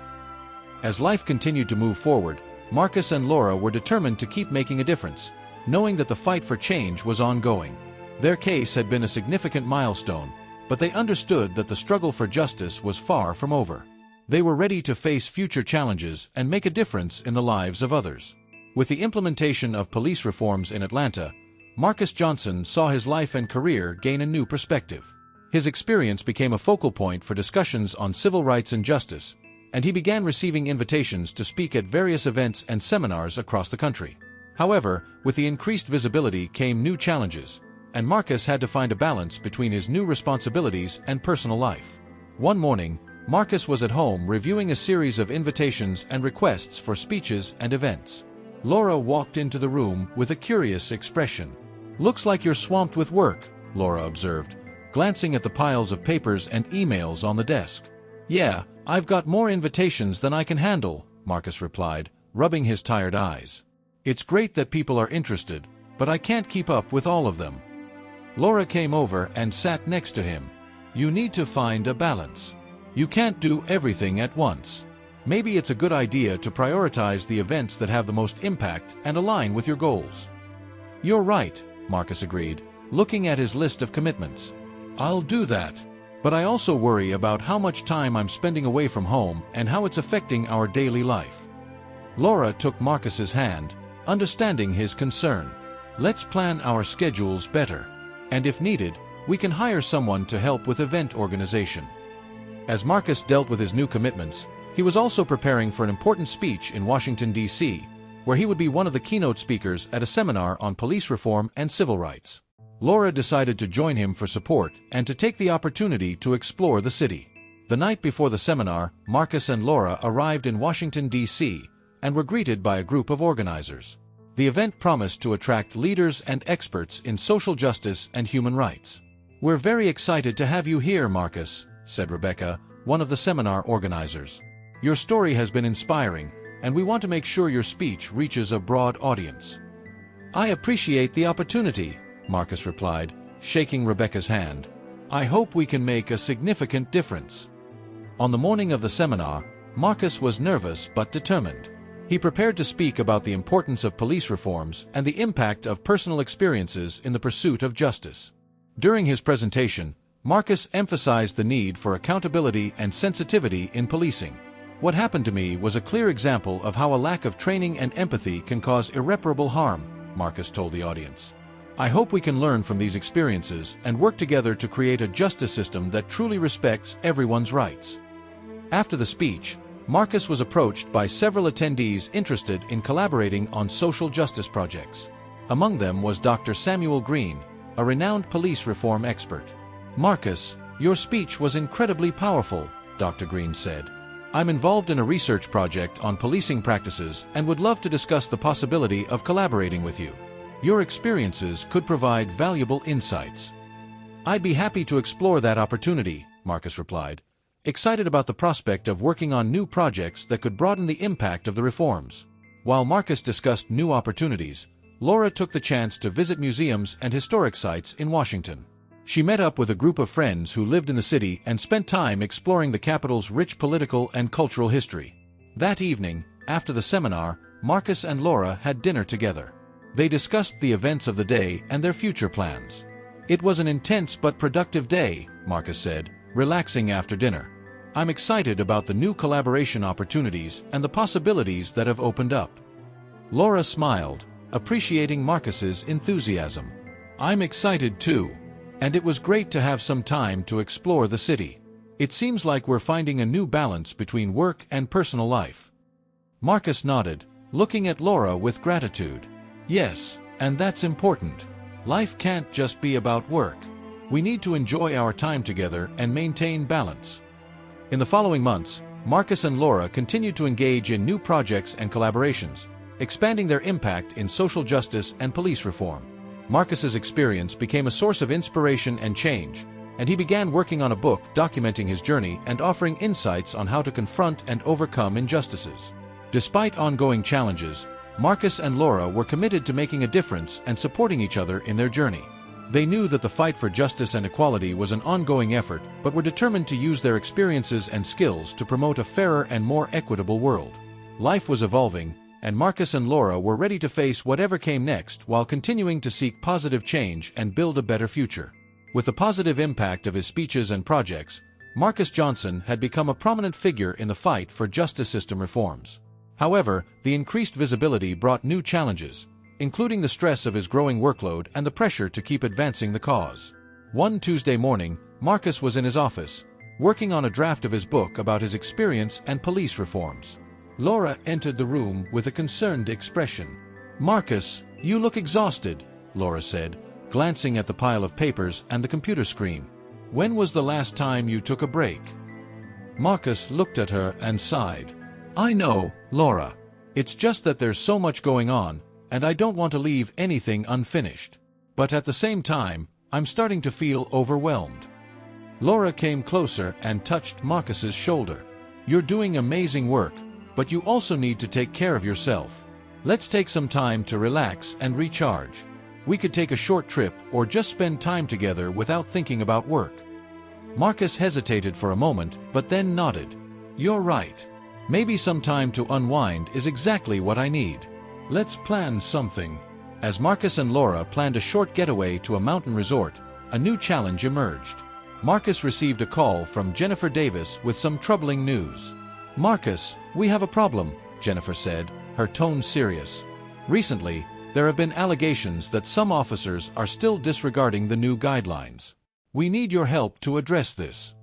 As life continued to move forward, Marcus and Laura were determined to keep making a difference, knowing that the fight for change was ongoing. Their case had been a significant milestone, but they understood that the struggle for justice was far from over. They were ready to face future challenges and make a difference in the lives of others. With the implementation of police reforms in Atlanta, Marcus Johnson saw his life and career gain a new perspective. His experience became a focal point for discussions on civil rights and justice, and he began receiving invitations to speak at various events and seminars across the country. However, with the increased visibility came new challenges, and Marcus had to find a balance between his new responsibilities and personal life. One morning, Marcus was at home reviewing a series of invitations and requests for speeches and events. Laura walked into the room with a curious expression. Looks like you're swamped with work, Laura observed, glancing at the piles of papers and emails on the desk. Yeah, I've got more invitations than I can handle, Marcus replied, rubbing his tired eyes. It's great that people are interested, but I can't keep up with all of them. Laura came over and sat next to him. You need to find a balance. You can't do everything at once. Maybe it's a good idea to prioritize the events that have the most impact and align with your goals. You're right, Marcus agreed, looking at his list of commitments. I'll do that. But I also worry about how much time I'm spending away from home and how it's affecting our daily life. Laura took Marcus's hand, understanding his concern. Let's plan our schedules better. And if needed, we can hire someone to help with event organization. As Marcus dealt with his new commitments, he was also preparing for an important speech in Washington, D.C., where he would be one of the keynote speakers at a seminar on police reform and civil rights. Laura decided to join him for support and to take the opportunity to explore the city. The night before the seminar, Marcus and Laura arrived in Washington, D.C., and were greeted by a group of organizers. The event promised to attract leaders and experts in social justice and human rights. "We're very excited to have you here, Marcus," said Rebecca, one of the seminar organizers. "Your story has been inspiring, and we want to make sure your speech reaches a broad audience." "I appreciate the opportunity," Marcus replied, shaking Rebecca's hand. "I hope we can make a significant difference." On the morning of the seminar, Marcus was nervous but determined. He prepared to speak about the importance of police reforms and the impact of personal experiences in the pursuit of justice. During his presentation, Marcus emphasized the need for accountability and sensitivity in policing. "What happened to me was a clear example of how a lack of training and empathy can cause irreparable harm," Marcus told the audience. "I hope we can learn from these experiences and work together to create a justice system that truly respects everyone's rights." After the speech, Marcus was approached by several attendees interested in collaborating on social justice projects. Among them was Dr. Samuel Green, a renowned police reform expert. "Marcus, your speech was incredibly powerful," Dr. Green said. "I'm involved in a research project on policing practices and would love to discuss the possibility of collaborating with you. Your experiences could provide valuable insights." "I'd be happy to explore that opportunity," Marcus replied, excited about the prospect of working on new projects that could broaden the impact of the reforms. While Marcus discussed new opportunities, Laura took the chance to visit museums and historic sites in Washington. She met up with a group of friends who lived in the city and spent time exploring the capital's rich political and cultural history. That evening, after the seminar, Marcus and Laura had dinner together. They discussed the events of the day and their future plans. "It was an intense but productive day," Marcus said, relaxing after dinner. "I'm excited about the new collaboration opportunities and the possibilities that have opened up." Laura smiled, appreciating Marcus's enthusiasm. "I'm excited too. And it was great to have some time to explore the city. It seems like we're finding a new balance between work and personal life." Marcus nodded, looking at Laura with gratitude. "Yes, and that's important. Life can't just be about work. We need to enjoy our time together and maintain balance." In the following months, Marcus and Laura continued to engage in new projects and collaborations, expanding their impact in social justice and police reform. Marcus's experience became a source of inspiration and change, and he began working on a book documenting his journey and offering insights on how to confront and overcome injustices. Despite ongoing challenges, Marcus and Laura were committed to making a difference and supporting each other in their journey. They knew that the fight for justice and equality was an ongoing effort, but were determined to use their experiences and skills to promote a fairer and more equitable world. Life was evolving, and Marcus and Laura were ready to face whatever came next while continuing to seek positive change and build a better future. With the positive impact of his speeches and projects, Marcus Johnson had become a prominent figure in the fight for justice system reforms. However, the increased visibility brought new challenges, including the stress of his growing workload and the pressure to keep advancing the cause. One Tuesday morning, Marcus was in his office, working on a draft of his book about his experience and police reforms. Laura entered the room with a concerned expression. "Marcus, you look exhausted," Laura said, glancing at the pile of papers and the computer screen. "When was the last time you took a break?" Marcus looked at her and sighed. "I know, Laura. It's just that there's so much going on, and I don't want to leave anything unfinished. But at the same time, I'm starting to feel overwhelmed." Laura came closer and touched Marcus's shoulder. "You're doing amazing work, but you also need to take care of yourself. Let's take some time to relax and recharge. We could take a short trip or just spend time together without thinking about work." Marcus hesitated for a moment, but then nodded. "You're right. Maybe some time to unwind is exactly what I need. Let's plan something." As Marcus and Laura planned a short getaway to a mountain resort, a new challenge emerged. Marcus received a call from Jennifer Davis with some troubling news. "Marcus, we have a problem," Jennifer said, her tone serious. "Recently, there have been allegations that some officers are still disregarding the new guidelines. We need your help to address this."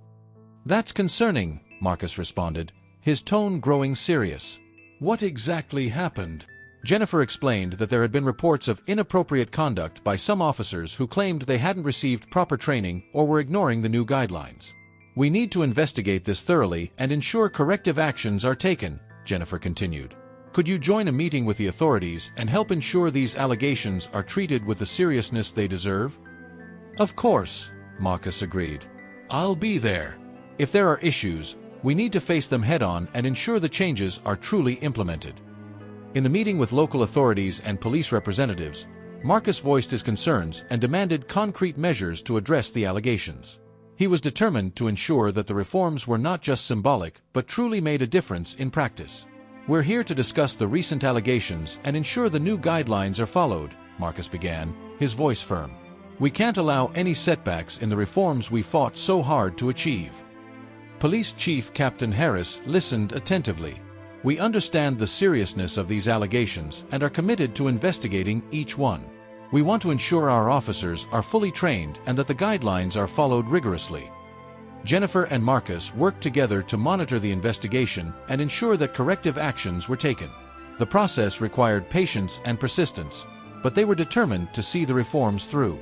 "That's concerning," Marcus responded, his tone growing serious. "What exactly happened?" Jennifer explained that there had been reports of inappropriate conduct by some officers who claimed they hadn't received proper training or were ignoring the new guidelines. "We need to investigate this thoroughly and ensure corrective actions are taken," Jennifer continued. "Could you join a meeting with the authorities and help ensure these allegations are treated with the seriousness they deserve?" "Of course," Marcus agreed. "I'll be there. If there are issues, we need to face them head-on and ensure the changes are truly implemented." In the meeting with local authorities and police representatives, Marcus voiced his concerns and demanded concrete measures to address the allegations. He was determined to ensure that the reforms were not just symbolic but truly made a difference in practice. "We're here to discuss the recent allegations and ensure the new guidelines are followed," Marcus began, his voice firm. "We can't allow any setbacks in the reforms we fought so hard to achieve." Police Chief Captain Harris listened attentively. "We understand the seriousness of these allegations and are committed to investigating each one. We want to ensure our officers are fully trained and that the guidelines are followed rigorously." Jennifer and Marcus worked together to monitor the investigation and ensure that corrective actions were taken. The process required patience and persistence, but they were determined to see the reforms through.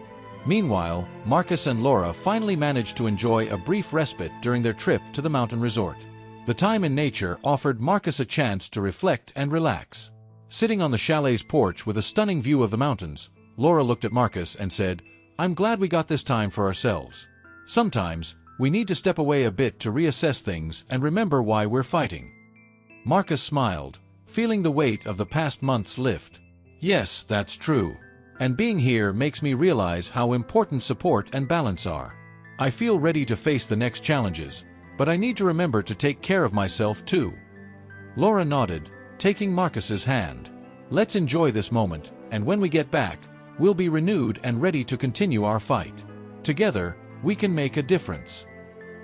Meanwhile, Marcus and Laura finally managed to enjoy a brief respite during their trip to the mountain resort. The time in nature offered Marcus a chance to reflect and relax. Sitting on the chalet's porch with a stunning view of the mountains, Laura looked at Marcus and said, "I'm glad we got this time for ourselves. Sometimes, we need to step away a bit to reassess things and remember why we're fighting." Marcus smiled, feeling the weight of the past months lift. "Yes, that's true. And being here makes me realize how important support and balance are. I feel ready to face the next challenges, but I need to remember to take care of myself too." Laura nodded, taking Marcus's hand. "Let's enjoy this moment, and when we get back, we'll be renewed and ready to continue our fight. Together, we can make a difference."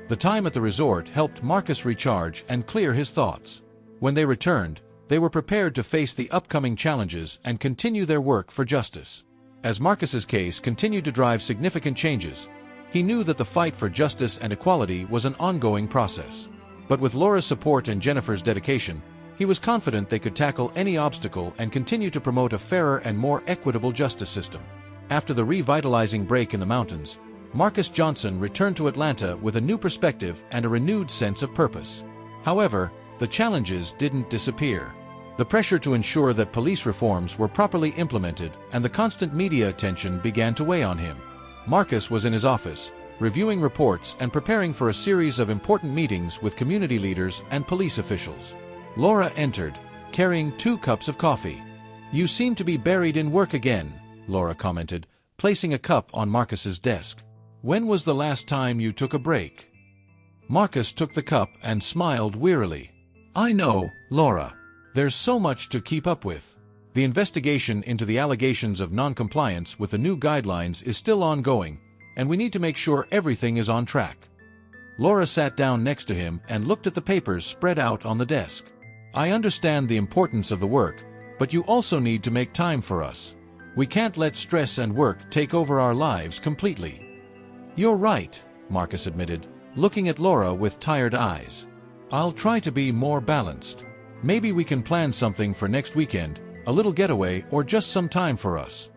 The time at the resort helped Marcus recharge and clear his thoughts. When they returned, they were prepared to face the upcoming challenges and continue their work for justice. As Marcus's case continued to drive significant changes, he knew that the fight for justice and equality was an ongoing process. But with Laura's support and Jennifer's dedication, he was confident they could tackle any obstacle and continue to promote a fairer and more equitable justice system. After the revitalizing break in the mountains, Marcus Johnson returned to Atlanta with a new perspective and a renewed sense of purpose. However, the challenges didn't disappear. The pressure to ensure that police reforms were properly implemented and the constant media attention began to weigh on him. Marcus was in his office, reviewing reports and preparing for a series of important meetings with community leaders and police officials. Laura entered, carrying 2 cups of coffee. "You seem to be buried in work again," Laura commented, placing a cup on Marcus's desk. "When was the last time you took a break?" Marcus took the cup and smiled wearily. "I know, Laura. There's so much to keep up with. The investigation into the allegations of non-compliance with the new guidelines is still ongoing, and we need to make sure everything is on track." Laura sat down next to him and looked at the papers spread out on the desk. "I understand the importance of the work, but you also need to make time for us. We can't let stress and work take over our lives completely." "You're right," Marcus admitted, looking at Laura with tired eyes. "I'll try to be more balanced. Maybe we can plan something for next weekend, a little getaway or just some time for us."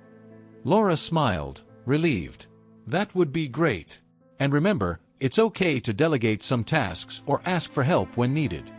Laura smiled, relieved. "That would be great. And remember, it's okay to delegate some tasks or ask for help when needed."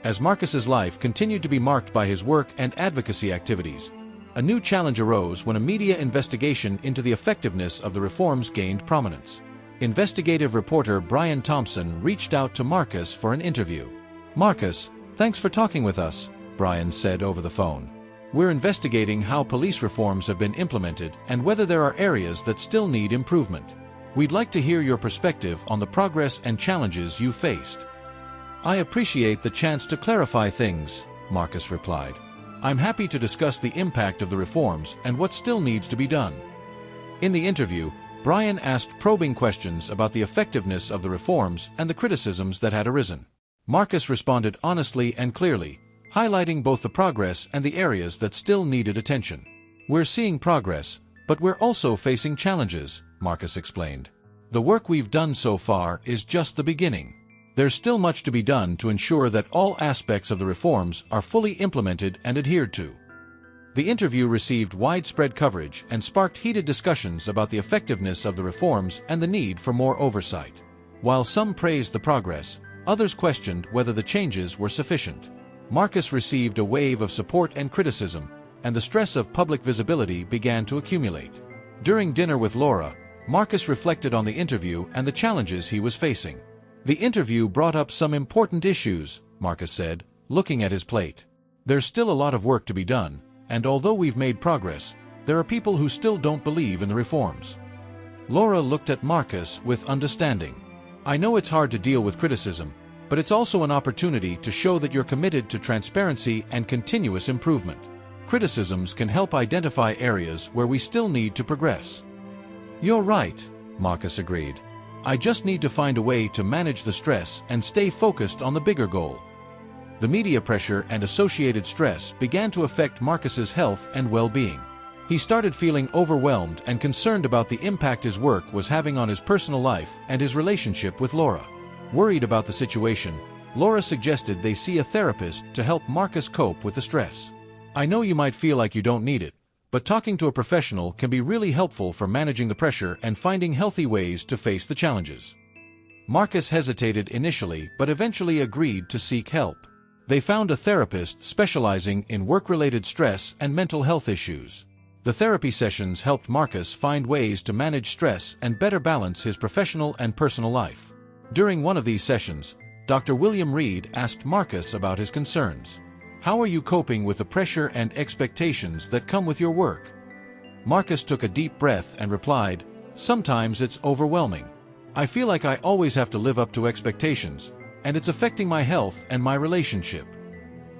As Marcus's life continued to be marked by his work and advocacy activities, a new challenge arose when a media investigation into the effectiveness of the reforms gained prominence. Investigative reporter Brian Thompson reached out to Marcus for an interview. "Marcus, thanks for talking with us," Brian said over the phone. "We're investigating how police reforms have been implemented and whether there are areas that still need improvement. We'd like to hear your perspective on the progress and challenges you faced." "I appreciate the chance to clarify things," Marcus replied. "I'm happy to discuss the impact of the reforms and what still needs to be done." In the interview, Brian asked probing questions about the effectiveness of the reforms and the criticisms that had arisen. Marcus responded honestly and clearly, highlighting both the progress and the areas that still needed attention. "We're seeing progress, but we're also facing challenges," Marcus explained. "The work we've done so far is just the beginning. There's still much to be done to ensure that all aspects of the reforms are fully implemented and adhered to." The interview received widespread coverage and sparked heated discussions about the effectiveness of the reforms and the need for more oversight. While some praised the progress, others questioned whether the changes were sufficient. Marcus received a wave of support and criticism, and the stress of public visibility began to accumulate. During dinner with Laura, Marcus reflected on the interview and the challenges he was facing. "The interview brought up some important issues," Marcus said, looking at his plate. "There's still a lot of work to be done, and although we've made progress, there are people who still don't believe in the reforms." Laura looked at Marcus with understanding. "I know it's hard to deal with criticism, but it's also an opportunity to show that you're committed to transparency and continuous improvement. Criticisms can help identify areas where we still need to progress." "You're right," Marcus agreed. "I just need to find a way to manage the stress and stay focused on the bigger goal." The media pressure and associated stress began to affect Marcus's health and well-being. He started feeling overwhelmed and concerned about the impact his work was having on his personal life and his relationship with Laura. Worried about the situation, Laura suggested they see a therapist to help Marcus cope with the stress. "I know you might feel like you don't need it, but talking to a professional can be really helpful for managing the pressure and finding healthy ways to face the challenges." Marcus hesitated initially but eventually agreed to seek help. They found a therapist specializing in work-related stress and mental health issues. The therapy sessions helped Marcus find ways to manage stress and better balance his professional and personal life. During one of these sessions, Dr. William Reed asked Marcus about his concerns. "How are you coping with the pressure and expectations that come with your work?" Marcus took a deep breath and replied, "Sometimes it's overwhelming. I feel like I always have to live up to expectations, and it's affecting my health and my relationship."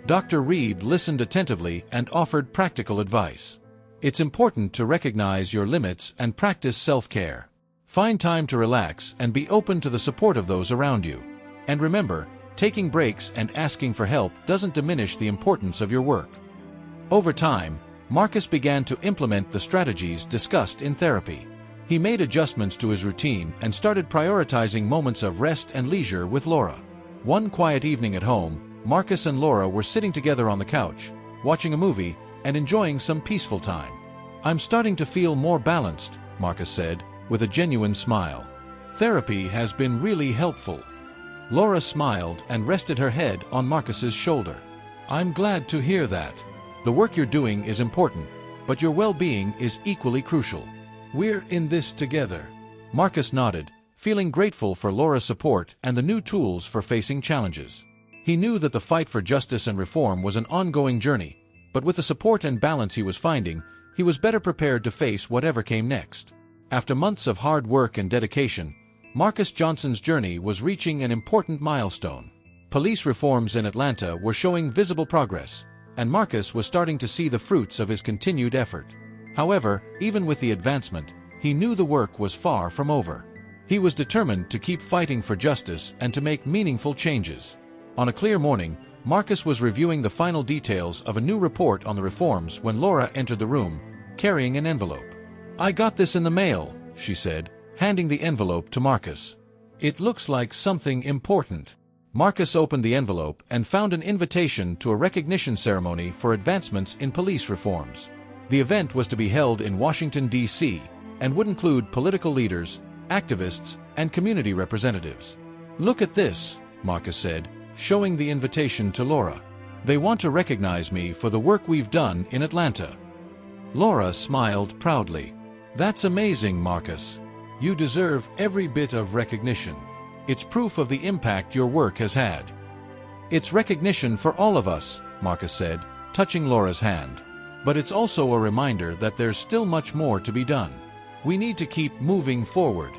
Dr. Reed listened attentively and offered practical advice. "It's important to recognize your limits and practice self-care. Find time to relax and be open to the support of those around you. And remember, taking breaks and asking for help doesn't diminish the importance of your work." Over time, Marcus began to implement the strategies discussed in therapy. He made adjustments to his routine and started prioritizing moments of rest and leisure with Laura. One quiet evening at home, Marcus and Laura were sitting together on the couch, watching a movie and enjoying some peaceful time. "I'm starting to feel more balanced," Marcus said, with a genuine smile. "Therapy has been really helpful." Laura smiled and rested her head on Marcus's shoulder. "I'm glad to hear that. The work you're doing is important, but your well-being is equally crucial. We're in this together." Marcus nodded, feeling grateful for Laura's support and the new tools for facing challenges. He knew that the fight for justice and reform was an ongoing journey, but with the support and balance he was finding, he was better prepared to face whatever came next. After months of hard work and dedication, Marcus Johnson's journey was reaching an important milestone. Police reforms in Atlanta were showing visible progress, and Marcus was starting to see the fruits of his continued effort. However, even with the advancement, he knew the work was far from over. He was determined to keep fighting for justice and to make meaningful changes. On a clear morning, Marcus was reviewing the final details of a new report on the reforms when Laura entered the room, carrying an envelope. "I got this in the mail," she said, handing the envelope to Marcus. "It looks like something important." Marcus opened the envelope and found an invitation to a recognition ceremony for advancements in police reforms. The event was to be held in Washington, D.C., and would include political leaders, activists, and community representatives. "Look at this," Marcus said, showing the invitation to Laura. "They want to recognize me for the work we've done in Atlanta." Laura smiled proudly. "That's amazing, Marcus. You deserve every bit of recognition. It's proof of the impact your work has had." "It's recognition for all of us," Marcus said, touching Laura's hand. "But it's also a reminder that there's still much more to be done. We need to keep moving forward."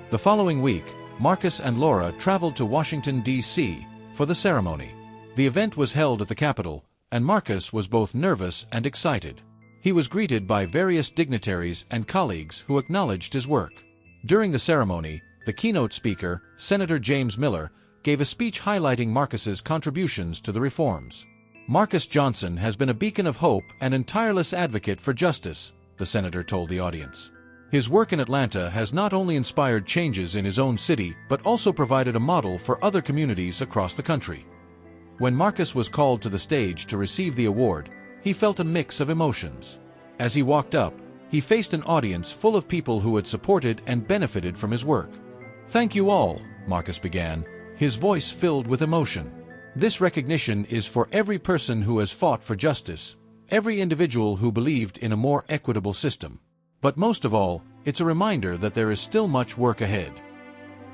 The following week, Marcus and Laura traveled to Washington, D.C., for the ceremony. The event was held at the Capitol, and Marcus was both nervous and excited. He was greeted by various dignitaries and colleagues who acknowledged his work. During the ceremony, the keynote speaker, Senator James Miller, gave a speech highlighting Marcus's contributions to the reforms. Marcus Johnson has been a beacon of hope and a tireless advocate for justice, the senator told the audience. His work in Atlanta has not only inspired changes in his own city but also provided a model for other communities across the country. When Marcus was called to the stage to receive the award, he felt a mix of emotions. As he walked up, he faced an audience full of people who had supported and benefited from his work. "Thank you all," Marcus began, his voice filled with emotion. "This recognition is for every person who has fought for justice, every individual who believed in a more equitable system. But most of all, it's a reminder that there is still much work ahead."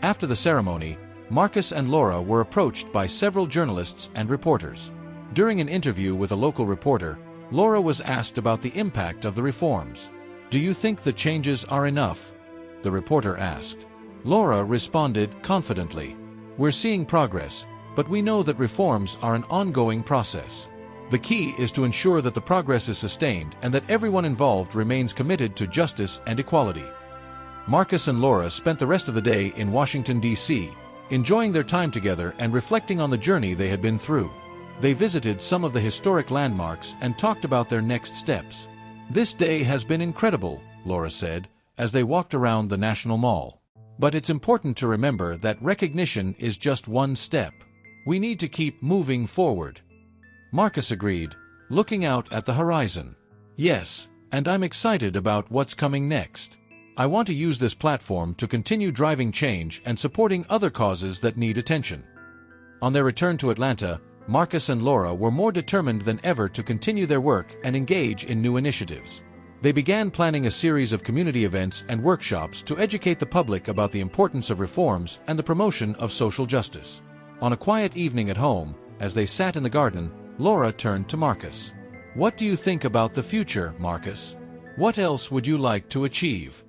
After the ceremony, Marcus and Laura were approached by several journalists and reporters. During an interview with a local reporter, Laura was asked about the impact of the reforms. "Do you think the changes are enough?" the reporter asked. Laura responded confidently, "We're seeing progress, but we know that reforms are an ongoing process. The key is to ensure that the progress is sustained and that everyone involved remains committed to justice and equality." Marcus and Laura spent the rest of the day in Washington, D.C., enjoying their time together and reflecting on the journey they had been through. They visited some of the historic landmarks and talked about their next steps. "This day has been incredible," Laura said, as they walked around the National Mall. "But it's important to remember that recognition is just one step. We need to keep moving forward." Marcus agreed, looking out at the horizon. "Yes, and I'm excited about what's coming next. I want to use this platform to continue driving change and supporting other causes that need attention." On their return to Atlanta, Marcus and Laura were more determined than ever to continue their work and engage in new initiatives. They began planning a series of community events and workshops to educate the public about the importance of reforms and the promotion of social justice. On a quiet evening at home, as they sat in the garden, Laura turned to Marcus. "What do you think about the future, Marcus? What else would you like to achieve?"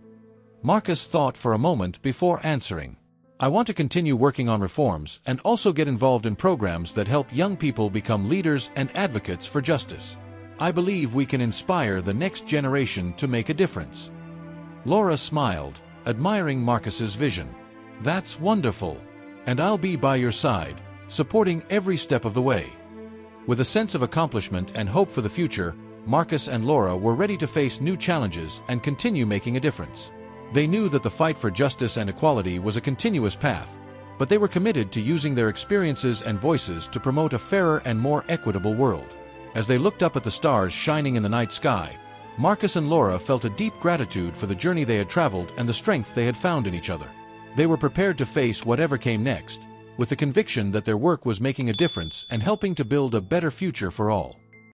Marcus thought for a moment before answering. "I want to continue working on reforms and also get involved in programs that help young people become leaders and advocates for justice. I believe we can inspire the next generation to make a difference." Laura smiled, admiring Marcus's vision. "That's wonderful. And I'll be by your side, supporting every step of the way." With a sense of accomplishment and hope for the future, Marcus and Laura were ready to face new challenges and continue making a difference. They knew that the fight for justice and equality was a continuous path, but they were committed to using their experiences and voices to promote a fairer and more equitable world. As they looked up at the stars shining in the night sky, Marcus and Laura felt a deep gratitude for the journey they had traveled and the strength they had found in each other. They were prepared to face whatever came next, with the conviction that their work was making a difference and helping to build a better future for all.